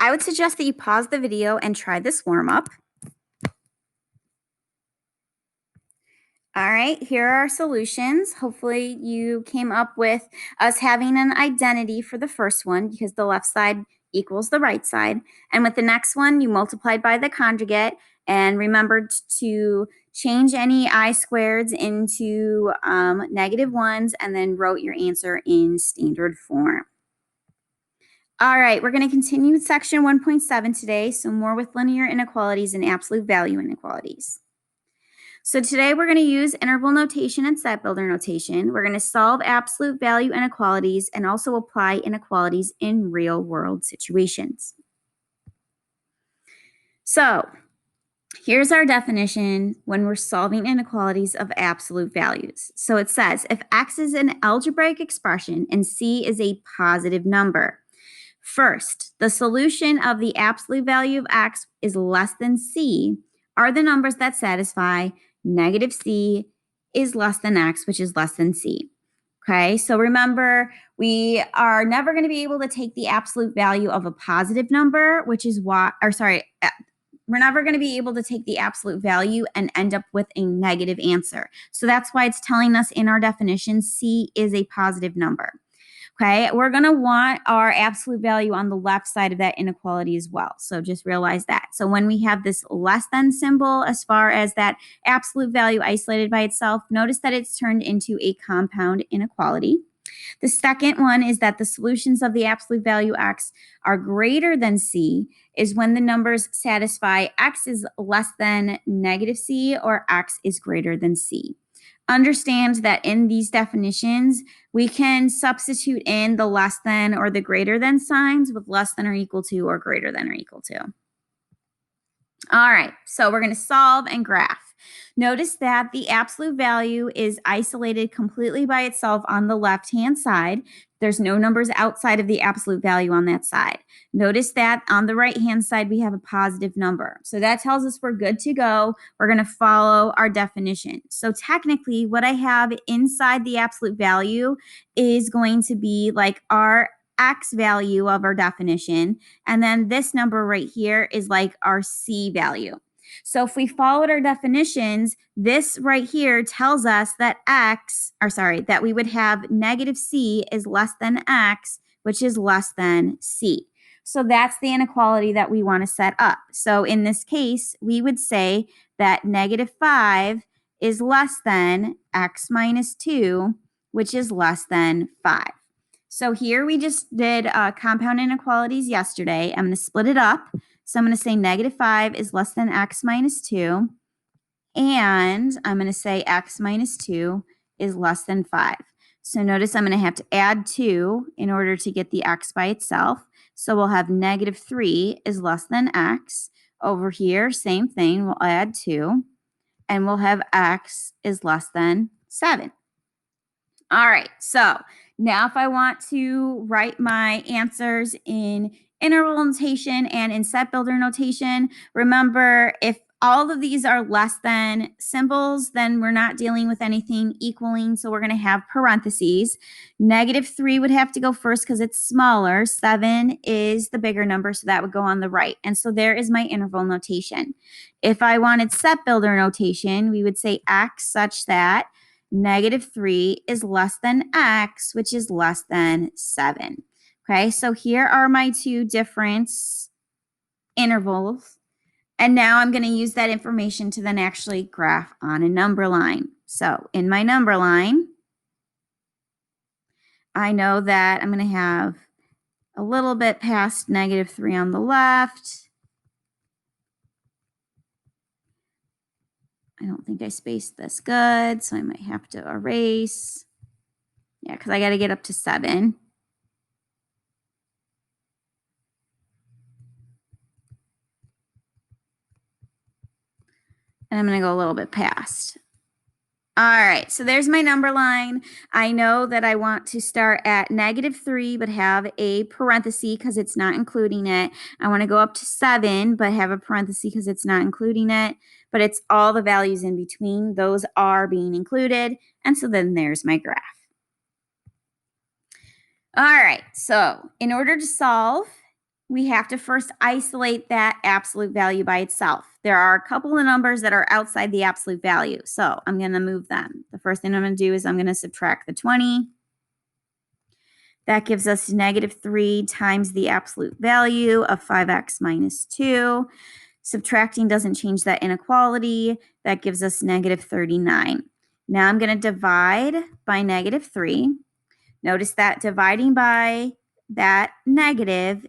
I would suggest that you pause the video and try this warm-up. All right, here are our solutions. Hopefully you came up with us having an identity for the first one because the left side equals the right side. And with the next one, you multiplied by the conjugate and remembered to change any I squareds into negative ones and then wrote your answer in standard form. All right, we're going to continue with section 1.7 today, so more with linear inequalities and absolute value inequalities. So today we're going to use interval notation and set builder notation. We're going to solve absolute value inequalities and also apply inequalities in real world situations. So here's our definition when we're solving inequalities of absolute values. So it says if x is an algebraic expression and c is a positive number, first, the solution of the absolute value of x is less than c are the numbers that satisfy negative c is less than x, which is less than c. Okay, so remember, we are never going to be able to take the absolute value of a positive number, which is why, we're never going to be able to take the absolute value and end up with a negative answer. So that's why it's telling us in our definition, c is a positive number. Okay, we're going to want our absolute value on the left side of that inequality as well. So just realize that. So when we have this less than symbol as far as that absolute value isolated by itself, notice that it's turned into a compound inequality. The second one is that the solutions of the absolute value x are greater than c is when the numbers satisfy x is less than negative c or x is greater than c. Understand that in these definitions, we can substitute in the less than or the greater than signs with less than or equal to or greater than or equal to. All right, so we're going to solve and graph. Notice that the absolute value is isolated completely by itself on the left-hand side. There's no numbers outside of the absolute value on that side. Notice that on the right-hand side, we have a positive number. So that tells us we're good to go. We're going to follow our definition. So technically, what I have inside the absolute value is going to be like our x value of our definition. And then this number right here is like our c value. So if we followed our definitions, this right here tells us that that we would have negative c is less than x, which is less than c. So that's the inequality that we want to set up. So in this case, we would say that negative 5 is less than x minus 2, which is less than 5. So here we just did compound inequalities yesterday. I'm going to split it up. So I'm going to say negative 5 is less than x minus 2. And I'm going to say x minus 2 is less than 5. So notice I'm going to have to add 2 in order to get the x by itself. So we'll have negative 3 is less than x. Over here, same thing. We'll add 2. And we'll have x is less than 7. All right, so now if I want to write my answers in interval notation and in set builder notation, remember if all of these are less than symbols, then we're not dealing with anything equaling, so we're going to have parentheses. Negative 3 would have to go first because it's smaller. 7 is the bigger number, so that would go on the right. And so there is my interval notation. If I wanted set builder notation, we would say x such that negative 3 is less than x, which is less than 7. Okay, so here are my two different intervals. And now I'm going to use that information to then actually graph on a number line. So in my number line, I know that I'm going to have a little bit past negative 3 on the left. I don't think I spaced this good, so I might have to erase. Yeah, because I got to get up to 7. And I'm going to go a little bit past. All right, so there's my number line. I know that I want to start at negative 3, but have a parenthesis because it's not including it. I want to go up to 7, but have a parenthesis because it's not including it. But it's all the values in between. Those are being included. And so then there's my graph. All right, so in order to solve we have to first isolate that absolute value by itself. There are a couple of numbers that are outside the absolute value, so I'm going to move them. The first thing I'm going to do is I'm going to subtract the 20. That gives us -3 times the absolute value of 5x minus 2. Subtracting doesn't change that inequality. That gives us -39. Now I'm going to divide by -3. Notice that dividing by that negative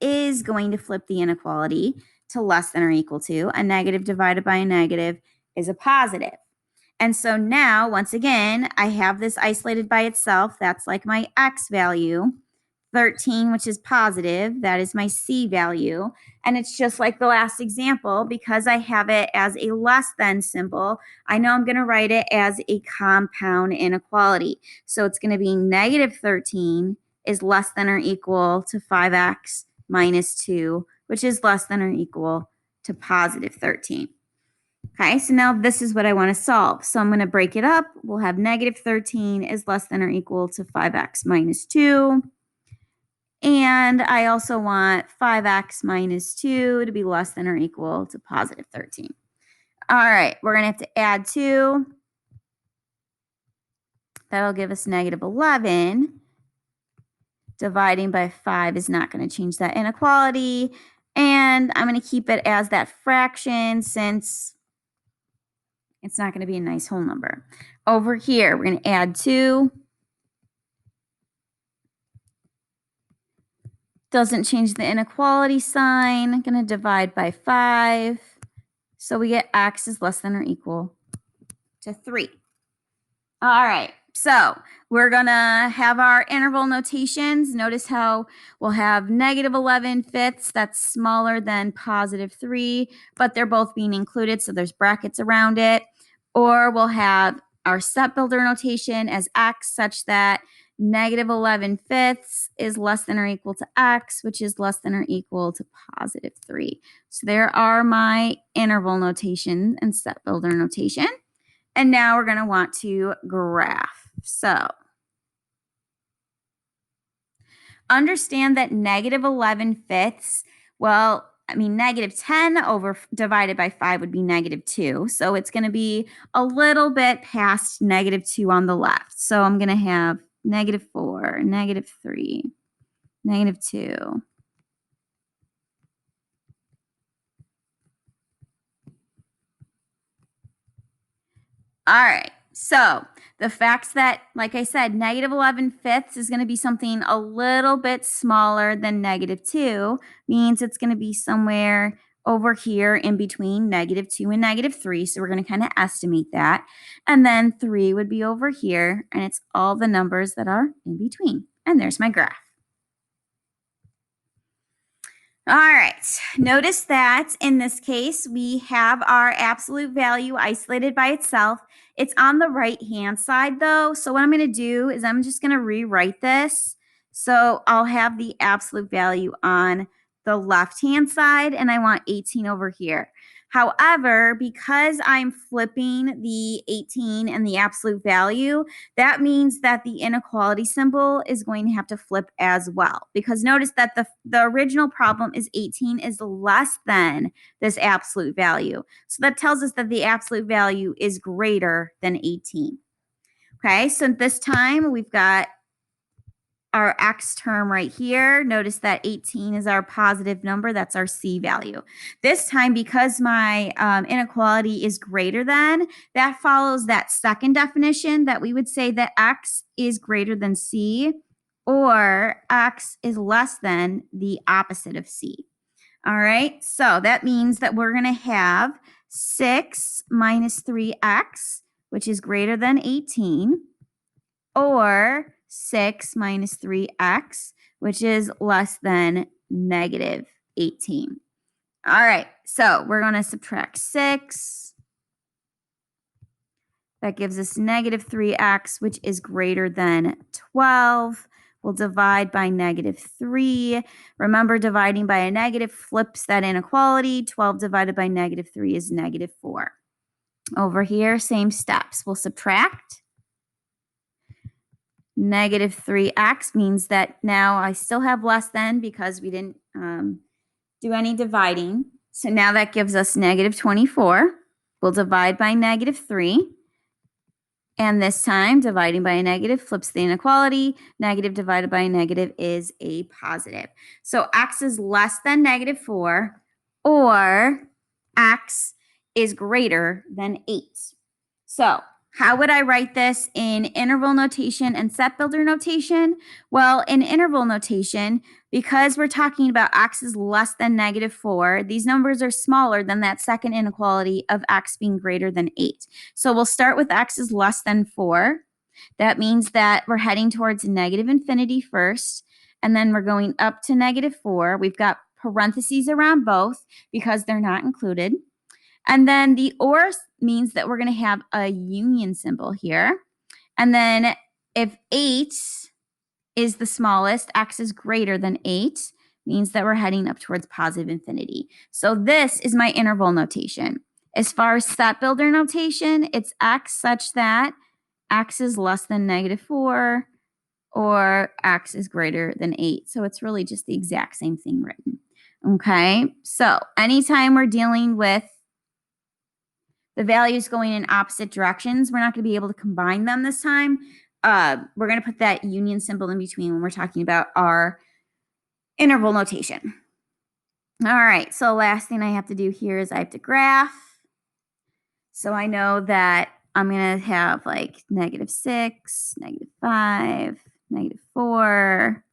is going to flip the inequality to less than or equal to. A negative divided by a negative is a positive. And so now, once again, I have this isolated by itself. That's like my x value. 13, which is positive, that is my c value. And it's just like the last example, because I have it as a less than symbol, I know I'm going to write it as a compound inequality. So it's going to be -13 is less than or equal to 5x minus 2, which is less than or equal to +13. Okay, so now this is what I want to solve. So I'm going to break it up. We'll have -13 is less than or equal to 5x minus 2. And I also want 5x minus 2 to be less than or equal to +13. All right, we're going to have to add 2. That'll give us -11. Dividing by 5 is not going to change that inequality. And I'm going to keep it as that fraction since it's not going to be a nice whole number. Over here, we're going to add 2. Doesn't change the inequality sign. I'm going to divide by 5. So we get x is less than or equal to 3. All right, so we're going to have our interval notations. Notice how we'll have -11/5. That's smaller than +3, but they're both being included, so there's brackets around it. Or we'll have our step builder notation as x such that -11/5 is less than or equal to x, which is less than or equal to +3. So there are my interval notation and step builder notation. And now we're going to want to graph. So understand that -11/5, well, I mean, -10 divided by 5 would be -2. So it's going to be a little bit past -2 on the left. So I'm going to have -4, -3, -2. All right. So the fact that, like I said, -11/5 is going to be something a little bit smaller than -2 means it's going to be somewhere over here in between -2 and -3. So we're going to kind of estimate that. And then 3 would be over here, and it's all the numbers that are in between. And there's my graph. All right, notice that in this case, we have our absolute value isolated by itself. It's on the right-hand side though, so what I'm going to do is I'm just going to rewrite this. So I'll have the absolute value on the left-hand side, and I want 18 over here. However, because I'm flipping the 18 and the absolute value, that means that the inequality symbol is going to have to flip as well. Because notice that the original problem is 18 is less than this absolute value. So that tells us that the absolute value is greater than 18. Okay, so this time we've got our x term right here. Notice that 18 is our positive number. That's our c value. This time, because my inequality is greater than, that follows that second definition that we would say that x is greater than c, or x is less than the opposite of c. All right, so that means that we're going to have 6 minus 3x, which is greater than 18, or 6 minus 3x, which is less than -18. All right, so we're going to subtract 6. That gives us -3x, which is greater than 12. We'll divide by -3. Remember, dividing by a negative flips that inequality. 12 divided by -3 is -4. Over here, same steps. We'll subtract. -3x means that now I still have less than because we didn't do any dividing. So now that gives us negative 24. We'll divide by negative 3. And this time, dividing by a negative flips the inequality. Negative divided by a negative is a positive. So x is less than negative 4, or x is greater than 8. So how would I write this in interval notation and set builder notation? Well, in interval notation, because we're talking about x is less than negative 4, these numbers are smaller than that second inequality of x being greater than 8. So we'll start with x is less than 4. That means that we're heading towards negative infinity first, and then we're going up to negative 4. We've got parentheses around both because they're not included. And then the or means that we're going to have a union symbol here. And then if 8 is the smallest, x is greater than 8, means that we're heading up towards positive infinity. So this is my interval notation. As far as set builder notation, it's x such that x is less than negative 4 or x is greater than 8. So it's really just the exact same thing written. Okay, so anytime we're dealing with the values going in opposite directions, we're not going to be able to combine them this time. We're going to put that union symbol in between when we're talking about our interval notation. All right, so last thing I have to do here is I have to graph. So I know that I'm going to have like negative 6, negative 5, negative 4.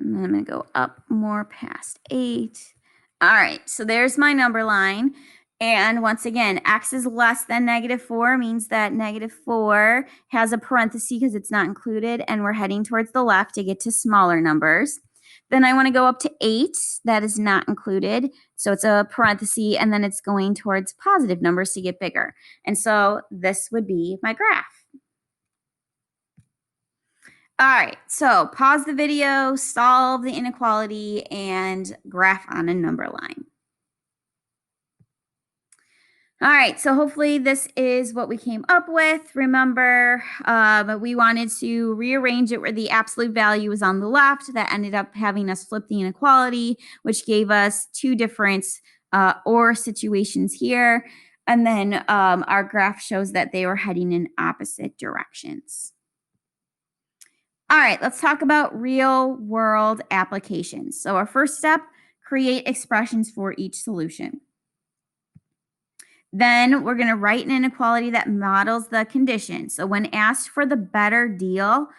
And then I'm going to go up more past 8. All right, so there's my number line. And once again, x is less than negative 4 means that negative 4 has a parenthesis because it's not included, and we're heading towards the left to get to smaller numbers. Then I want to go up to 8. That is not included. So it's a parenthesis, and then it's going towards positive numbers to get bigger. And so this would be my graph. All right, so pause the video, solve the inequality, and graph on a number line. All right, so hopefully this is what we came up with. Remember, we wanted to rearrange it where the absolute value was on the left. That ended up having us flip the inequality, which gave us two different or situations here. And then our graph shows that they were heading in opposite directions. All right, let's talk about real world applications. So our first step, create expressions for each solution. Then we're going to write an inequality that models the condition. So when asked for the better deal,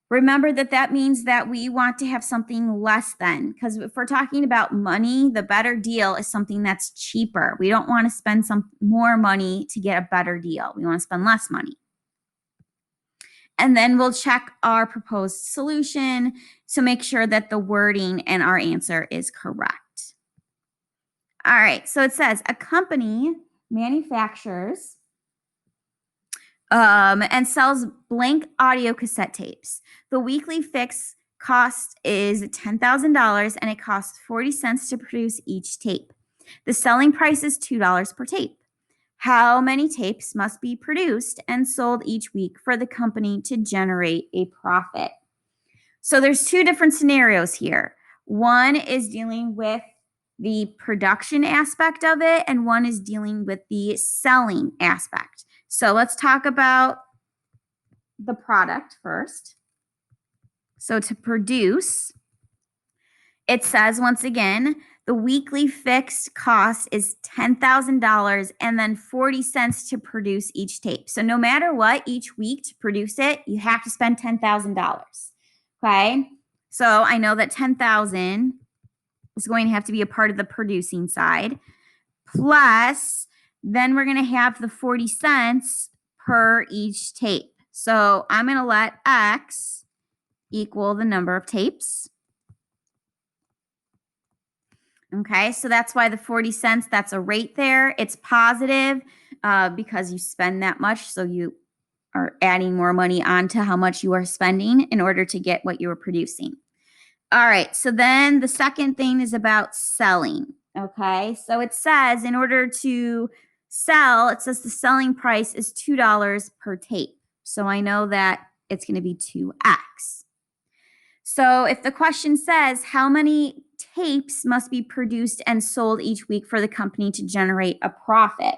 remember that that means that we want to have something less than, because if we're talking about money, the better deal is something that's cheaper. We don't want to spend some more money to get a better deal. We want to spend less money. And then we'll check our proposed solution to make sure that the wording and our answer is correct. All right, so it says a company manufactures and sells blank audio cassette tapes. The weekly fixed cost is $10,000 and it costs 40 cents to produce each tape. The selling price is $2 per tape. How many tapes must be produced and sold each week for the company to generate a profit? So there's two different scenarios here. One is dealing with the production aspect of it, and one is dealing with the selling aspect. So let's talk about the product first. So to produce, it says once again, the weekly fixed cost is $10,000 and then 40 cents to produce each tape. So no matter what, each week to produce it, you have to spend $10,000. Okay? So I know that 10,000 is going to have to be a part of the producing side. Plus, then we're going to have the 40 cents per each tape. So I'm going to let X equal the number of tapes. Okay, so that's why the 40 cents, that's a rate there. It's positive because you spend that much, so you are adding more money onto how much you are spending in order to get what you are producing. All right, so then the second thing is about selling. Okay, so it says in order to sell, it says the selling price is $2 per tape. So I know that it's going to be 2x. So if the question says how many tapes must be produced and sold each week for the company to generate a profit?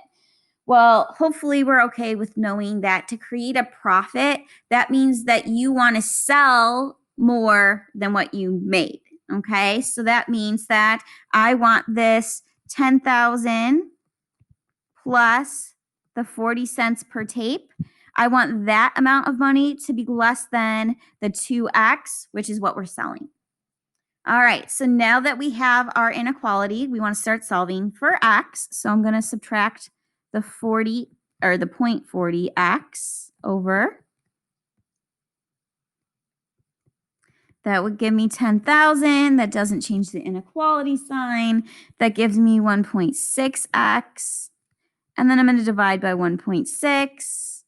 Well, hopefully we're okay with knowing that to create a profit, that means that you want to sell more than what you made. Okay, so that means that I want this 10,000 plus the 40 cents per tape. I want that amount of money to be less than the 2x, which is what we're selling. All right, so now that we have our inequality, we want to start solving for x. So I'm going to subtract the 40 or the 0.40x over. That would give me 10,000. That doesn't change the inequality sign. That gives me 1.6x. And then I'm going to divide by 1.6.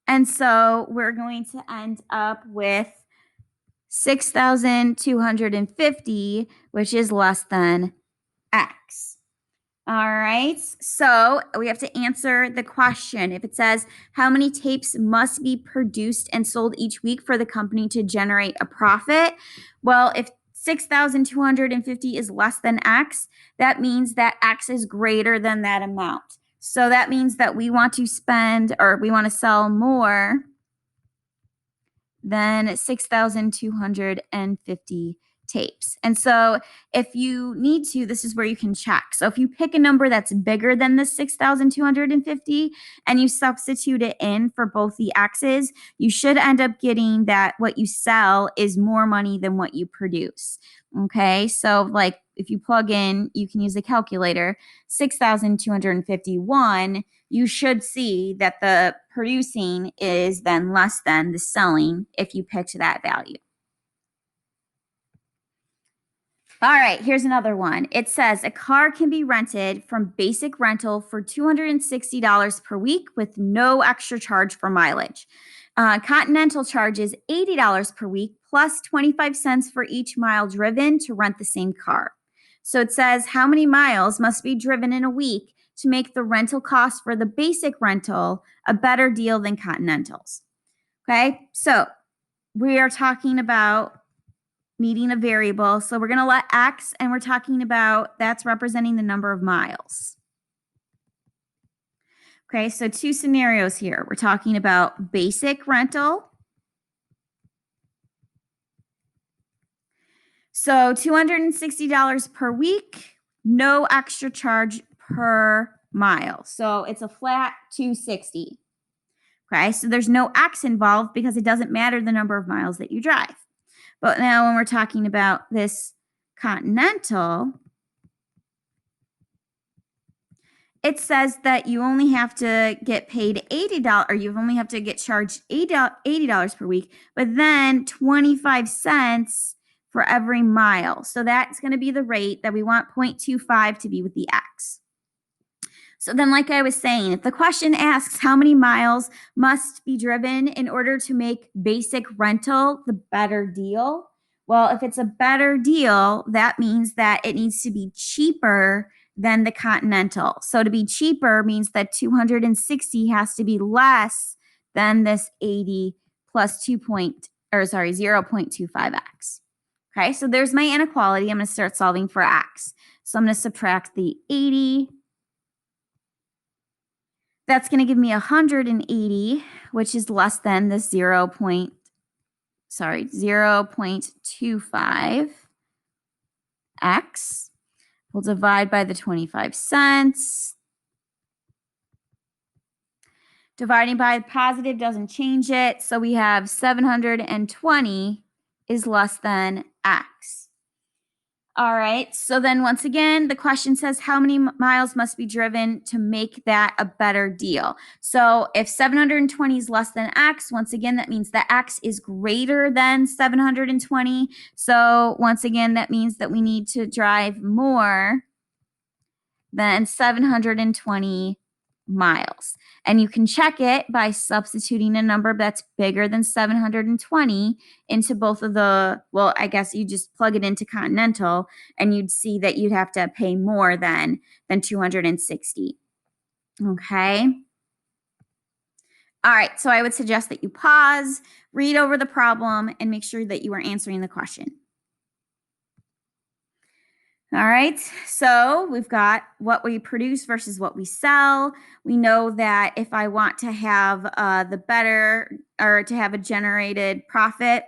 And so we're going to end up with 6,250, which is less than x. All right, so we have to answer the question. If it says how many tapes must be produced and sold each week for the company to generate a profit, well, if 6,250 is less than x, that means that x is greater than that amount. So that means that we want to spend or we want to sell more than 6,250 tapes. And so if you need to, this is where you can check. So if you pick a number that's bigger than the 6,250 and you substitute it in for both the x's, you should end up getting that what you sell is more money than what you produce. Okay, so like if you plug in, you can use a calculator, 6,251, you should see that the producing is then less than the selling if you picked that value. All right, here's another one. It says a car can be rented from basic rental for $260 per week with no extra charge for mileage. Continental charges $80 per week plus 25 cents for each mile driven to rent the same car. So it says how many miles must be driven in a week to make the rental cost for the basic rental a better deal than Continentals. Okay, so we are talking about needing a variable. So we're going to let x, and we're talking about that's representing the number of miles. Okay, so two scenarios here. We're talking about basic rental. So $260 per week, no extra charge per mile. So it's a flat 260. Okay, so there's no x involved because it doesn't matter the number of miles that you drive. But now when we're talking about this Continental, it says that you only have to get paid $80, or you only have to get charged $80 per week, but then 25 cents for every mile. So that's going to be the rate that we want 0.25 to be with the x. So then, like I was saying, if the question asks how many miles must be driven in order to make basic rental the better deal, well, if it's a better deal, that means that it needs to be cheaper than the Continental. So to be cheaper means that 260 has to be less than this 80 plus 0.25x. Okay, so there's my inequality. I'm going to start solving for x. So I'm going to subtract the 80. That's going to give me 180, which is less than the 0.25x. We'll divide by the 25 cents. Dividing by the positive doesn't change it. So we have 720 is less than x. All right, so then once again, the question says how many miles must be driven to make that a better deal. So if 720 is less than x, once again, that means that x is greater than 720. So once again, that means that we need to drive more than 720 miles. And you can check it by substituting a number that's bigger than 720 into both of the, well, I guess you just plug it into continental and you'd see that you'd have to pay more than 260. Okay. All right, so I would suggest that you pause, read over the problem, and make sure that you are answering the question. All right, so we've got what we produce versus what we sell. We know that if I want to have the better, or to have a generated profit,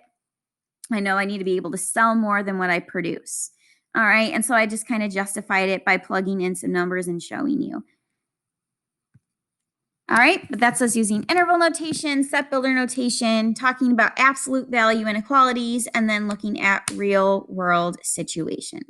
I know I need to be able to sell more than what I produce. All right, and so I just kind of justified it by plugging in some numbers and showing you. All right, but that's us using interval notation, set builder notation, talking about absolute value inequalities, and then looking at real world situations.